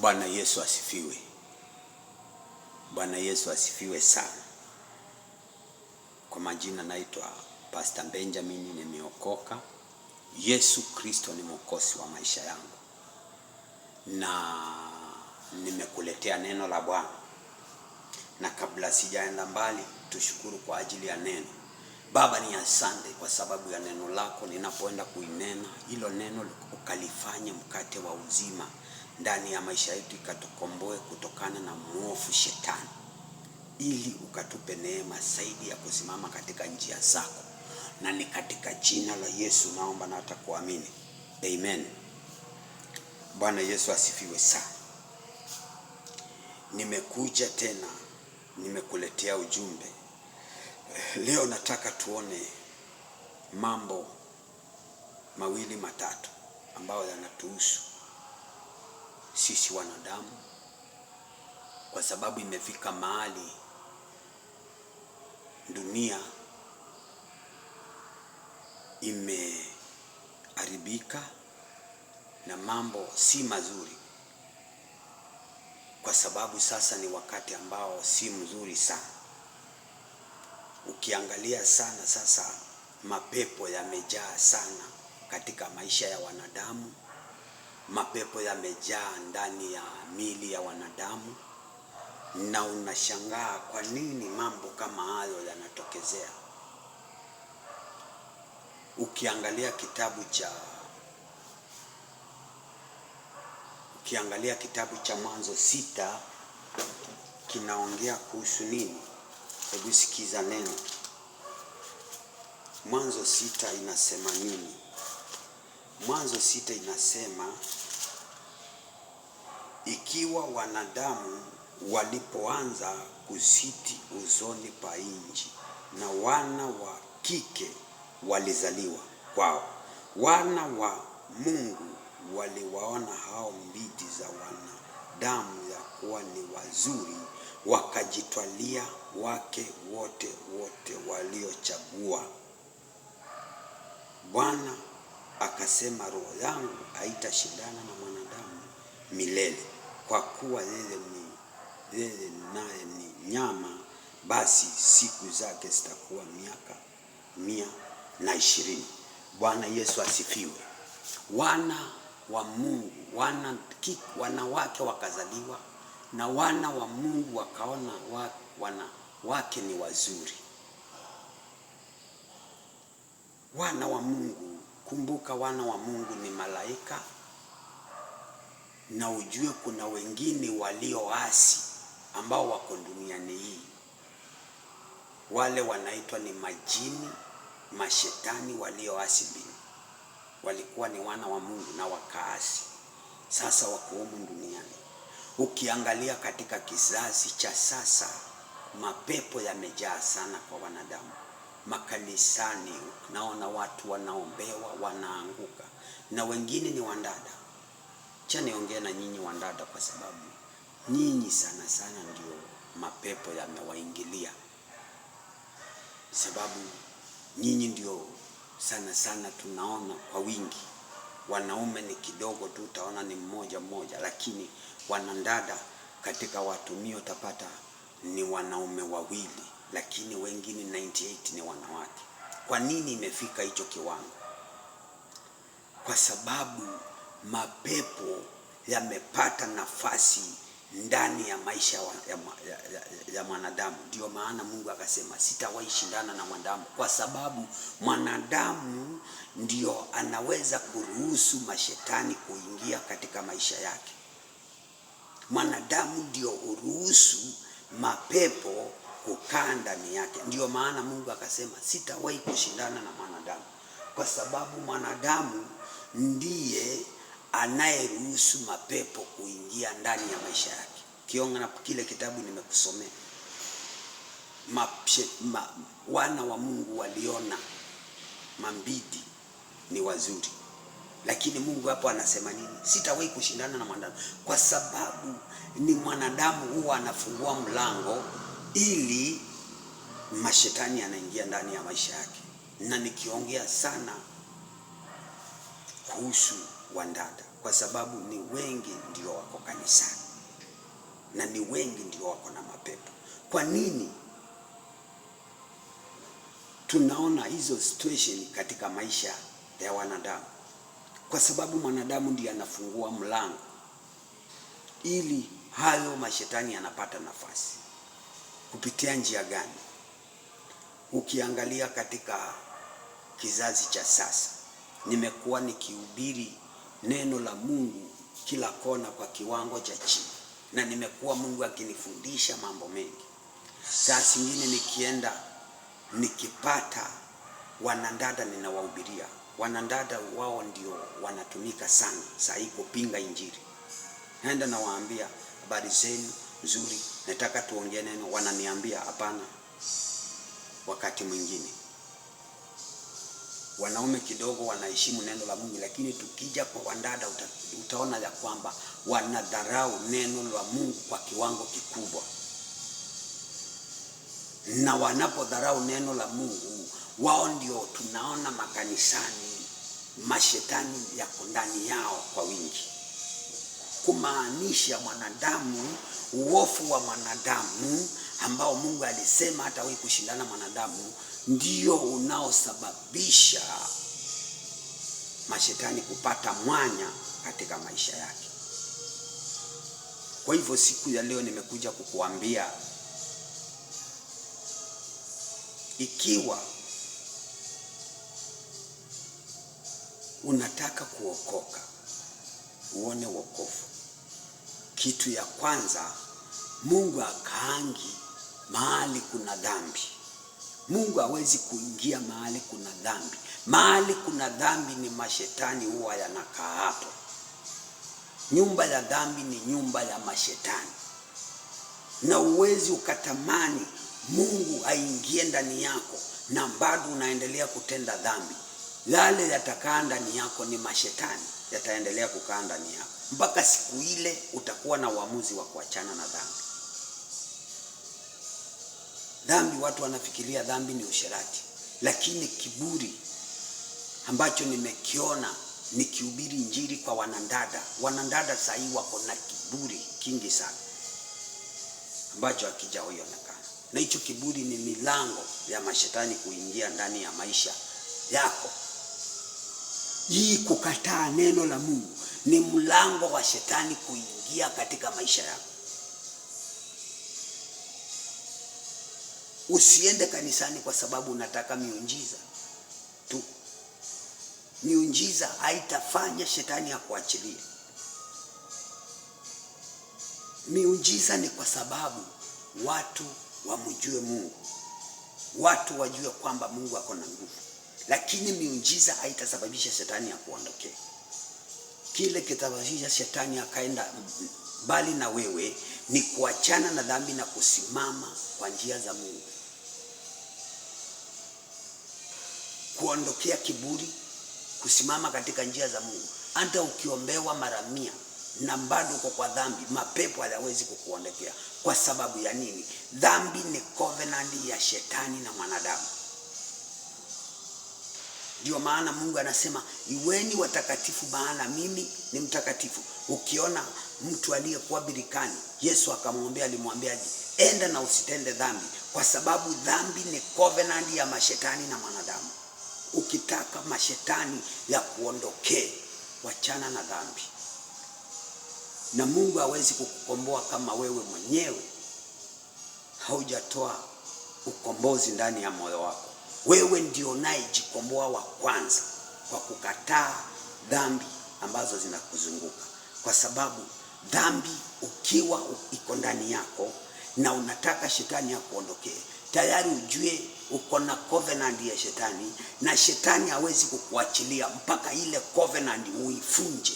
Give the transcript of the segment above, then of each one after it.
Bwana Yesu asifiwe. Bwana Yesu asifiwe sana. Kwa majina naitwa Pastor Benjamin, nimeokoka. Yesu Kristo ni mwokozi wa maisha yangu. Na nimekuletea neno la Bwana. Na kabla sijaenda mbali, tushukuru kwa ajili ya neno. Baba, ni asante kwa sababu ya neno lako. Ninapoenda kuinena, hilo neno ukalifanye mkate wa uzima ndani ya maisha yetu, ikatukomboe kutokana na muovu shetani, ili ukatupe neema zaidi ya kusimama katika njia zako. Na ni katika jina la Yesu naomba na hata kuamini. Amen. Bwana Yesu asifiwe sana. Nimekuja tena, nimekuletea ujumbe. Leo nataka tuone mambo mawili matatu ambayo yanatuhusu sisi wanadamu, kwa sababu imefika mahali dunia imeharibika na mambo si mazuri, kwa sababu sasa ni wakati ambao si mzuri sana. Ukiangalia sana sasa, mapepo yamejaa sana katika maisha ya wanadamu. Mapepo yamejaa ndani ya miili ya wanadamu, na unashangaa kwa nini mambo kama hayo yanatokezea. Ukiangalia kitabu cha Mwanzo 6 kinaongea kuhusu nini? Hebu sikiza neno. Mwanzo 6 inasema nini? Mwanzo 6 inasema, ikiwa wanadamu walipoanza kusiti uzoni pa nchi, na wana wa kike walizaliwa kwao, wana wa Mungu waliwaona hao mbidi za wanadamu ya kuwa ni wazuri, wakajitwalia wake wote waliochagua. Bwana akasema, roho yangu haitashindana na mwanadamu milele, kwa kuwa yeye naye ni nyama, basi siku zake zitakuwa miaka 120. Bwana Yesu asifiwe. Wana wa Mungu, wanawake wakazaliwa, na wana wa Mungu wakaona wanawake ni wazuri. Wana wa Mungu, kumbuka wana wa Mungu ni malaika, na ujue kuna wengine walioasi ambao wako duniani hii. Wale wanaitwa ni majini, mashetani walioasi mbinguni. Walikuwa ni wana wa Mungu na wakaasi. Sasa wako humu duniani. Ukiangalia katika kizazi cha sasa, mapepo yamejaa sana kwa wanadamu. Makanisani naona watu wanaombewa, wanaanguka, na wengine ni wandada. Acha niongee na nyinyi wandada, kwa sababu nyinyi sana sana ndio mapepo yamewaingilia. Sababu nyinyi ndio sana sana tunaona kwa wingi. Wanaume ni kidogo tu, utaona ni mmoja, lakini wanandada katika watumio utapata ni wanaume wawili, lakini wengine 98 ni wanawake. Kwa nini imefika hicho kiwango? Kwa sababu mapepo yamepata nafasi ndani ya maisha ya mwanadamu. Ndio maana Mungu akasema, sitawahi shindana na mwanadamu, kwa sababu mwanadamu ndio anaweza kuruhusu mashetani kuingia katika maisha yake. Mwanadamu ndio uruhusu mapepo kukaa ndani yake. Ndio maana Mungu akasema, sitawahi kushindana na mwanadamu, kwa sababu mwanadamu ndiye anayeruhusu mapepo kuingia ndani ya maisha yake. Kiona na kile kitabu nimekusomea, wana wa Mungu waliona mambidi ni wazuri, lakini Mungu hapo anasema nini? Sitawahi kushindana na mwanadamu, kwa sababu ni mwanadamu huwa anafungua mlango ili mashetani anaingia ndani ya maisha yake. Na nikiongea sana kuhusu wandada, kwa sababu ni wengi ndio wako kanisani na ni wengi ndio wako na mapepo. Kwa nini tunaona hizo situation katika maisha ya wanadamu? Kwa sababu mwanadamu ndiye anafungua mlango ili hayo mashetani yanapata nafasi. Kupitia njia gani? Ukiangalia katika kizazi cha sasa, nimekuwa nikihubiri neno la Mungu kila kona kwa kiwango cha chini, na nimekuwa Mungu akinifundisha mambo mengi. Saa zingine nikienda nikipata wanandada ninawahubiria. Wanandada wao ndio wanatumika sana saa hii kupinga injili. Naenda nawaambia habari zenu nzuri, nataka tuongee neno. Wananiambia hapana. Wakati mwingine wanaume kidogo wanaheshimu neno la Mungu, lakini tukija kwa wandada utaona ya kwamba wanadharau neno la Mungu kwa kiwango kikubwa. Na wanapodharau neno la Mungu, wao ndio tunaona makanisani mashetani yako ndani yao kwa wingi. Kumaanisha mwanadamu, uofu wa mwanadamu ambao Mungu alisema hatawahi kushindana mwanadamu, ndio unaosababisha mashetani kupata mwanya katika maisha yake. Kwa hivyo siku ya leo nimekuja kukuambia, ikiwa unataka kuokoka, uone wokovu, kitu ya kwanza, Mungu akaangi mahali kuna dhambi. Mungu hawezi kuingia mahali kuna dhambi. Mahali kuna dhambi ni mashetani huwa yanakaa hapo. Nyumba ya dhambi ni nyumba ya mashetani. Na uwezi ukatamani Mungu aingie ndani yako na bado unaendelea kutenda dhambi. Yale yatakaa ndani yako ni mashetani, yataendelea kukaa ndani yako mpaka siku ile utakuwa na uamuzi wa kuachana na dhambi. Dhambi, watu wanafikiria dhambi ni usherati, lakini kiburi ambacho nimekiona nikihubiri injili kwa wanandada. Wanandada sasa hivi wako na kiburi kingi sana ambacho hakijaonekana. Na hicho kiburi ni milango ya mashetani kuingia ndani ya maisha yako. Hii kukataa neno la Mungu ni mlango wa shetani kuingia katika maisha yako. Usiende kanisani kwa sababu unataka miujiza tu. Miujiza haitafanya shetani akuachilie. Miujiza ni kwa sababu watu wamjue Mungu, watu wajue kwamba Mungu ako na nguvu. Lakini miujiza haitasababisha shetani akuondokee. Kile kitasababisha shetani akaenda mbali na wewe ni kuachana na dhambi na kusimama kwa njia za Mungu. Kuondokea kiburi, kusimama katika njia za Mungu. Hata ukiombewa mara 100 na bado uko kwa dhambi, mapepo hayawezi kukuondokea. Kwa sababu ya nini? Dhambi ni covenant ya shetani na mwanadamu. Ndio maana Mungu anasema iweni watakatifu maana mimi ni mtakatifu. Ukiona mtu aliyekuwa birikani, Yesu akamwambia, alimwambiaje? Enda na usitende dhambi, kwa sababu dhambi ni covenant ya mashetani na mwanadamu. Ukitaka mashetani ya kuondokee, wachana na dhambi. Na Mungu hawezi kukukomboa kama wewe mwenyewe haujatoa ukombozi ndani ya moyo wako. Wewe ndio unayejikomboa wa kwanza kwa kukataa dhambi ambazo zinakuzunguka. Kwa sababu dhambi ukiwa iko ndani yako na unataka shetani akuondokee, tayari ujue uko na covenant ya shetani, na shetani hawezi kukuachilia mpaka ile covenant uifunje.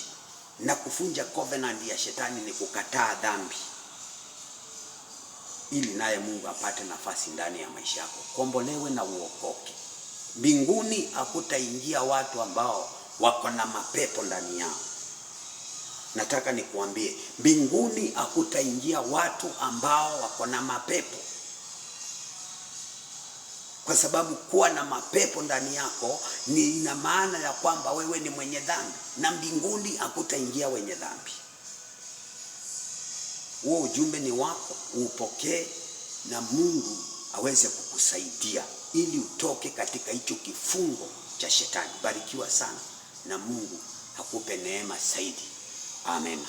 Na kufunja covenant ya shetani ni kukataa dhambi, ili naye Mungu apate nafasi ndani ya maisha yako, kombolewe na uokoke. Mbinguni hakutaingia watu ambao wako na mapepo ndani yao. Nataka nikuambie, mbinguni hakutaingia watu ambao wako na mapepo. kwa sababu kuwa na mapepo ndani yako ni ina maana ya kwamba wewe ni mwenye dhambi, na mbinguni hakutaingia wenye dhambi. Huo ujumbe ni wako, upokee na Mungu aweze kukusaidia ili utoke katika hicho kifungo cha shetani. Barikiwa sana na Mungu akupe neema zaidi. Amen.